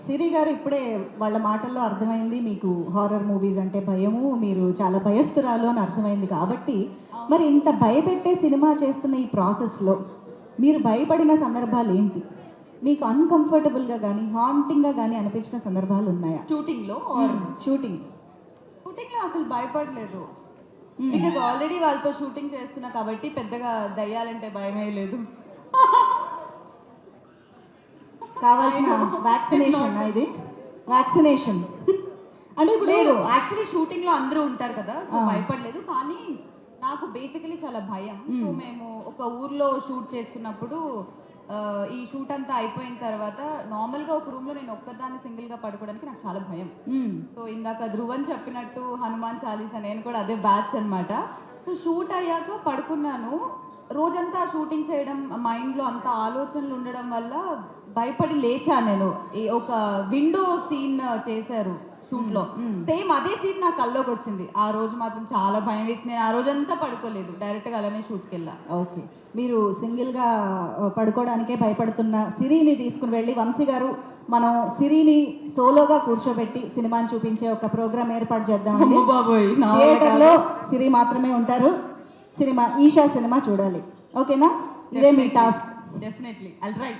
సిరి గారు ఇప్పుడే వాళ్ళ మాటల్లో అర్థమైంది మీకు హారర్ మూవీస్ అంటే భయము, మీరు చాలా భయస్తురాలు అని అర్థమైంది. కాబట్టి మరి ఇంత భయపెట్టే సినిమా చేస్తున్న ఈ ప్రాసెస్లో మీరు భయపడిన సందర్భాలు ఏంటి? మీకు అన్కంఫర్టబుల్గా కానీ హాంటింగ్గా కానీ అనిపించిన సందర్భాలు ఉన్నాయా? షూటింగ్లో షూటింగ్లో అసలు భయపడలేదు. బికాజ్ ఆల్రెడీ వాళ్ళతో షూటింగ్ చేస్తున్నా కాబట్టి పెద్దగా దయ్యాలంటే భయమే లేదు. కావాల్సిన వ్యాక్సినేషన్ ఇది వ్యాక్సినేషన్ అంటే ఇప్పుడు లేదు, యాక్చువల్లీ షూటింగ్లో అందరూ ఉంటారు కదా, సో భయపడలేదు. కానీ నాకు బేసికలీ చాలా భయం. సో మేము ఒక ఊర్లో షూట్ చేస్తున్నప్పుడు ఈ షూట్ అంతా అయిపోయిన తర్వాత నార్మల్గా ఒక రూమ్లో నేను ఒక్కదాన్ని సింగిల్గా పడుకోవడానికి నాకు చాలా భయం. సో ఇందాక ధ్రువన్ చెప్పినట్టు హనుమాన్ చాలీసా, నేను కూడా అదే బ్యాచ్ అనమాట. సో షూట్ అయ్యాక పడుకున్నాను. రోజంతా షూటింగ్ చేయడం, మైండ్లో అంత ఆలోచనలు ఉండడం వల్ల భయపడి లేచా నేను. ఒక విండో సీన్ చేశారు షూట్లో, సేమ్ అదే సీన్ నా కల్లోకి వచ్చింది. ఆ రోజు మాత్రం చాలా భయం వేసి నేను ఆ రోజంతా పడుకోలేదు, డైరెక్ట్గా అలానే షూట్కి వెళ్ళా. ఓకే, మీరు సింగిల్గా పడుకోవడానికే భయపడుతున్న సిరిని తీసుకుని వెళ్ళి వంశీ గారు మనం సిరిని సోలోగా కూర్చోబెట్టి సినిమాని చూపించే ఒక ప్రోగ్రామ్ ఏర్పాటు చేద్దామండి. థియేటర్లో సిరి మాత్రమే ఉంటారు, సినిమా ఈషా సినిమా చూడాలి. ఓకేనా? ఇదే మీ టాస్క్. Definitely I'll try.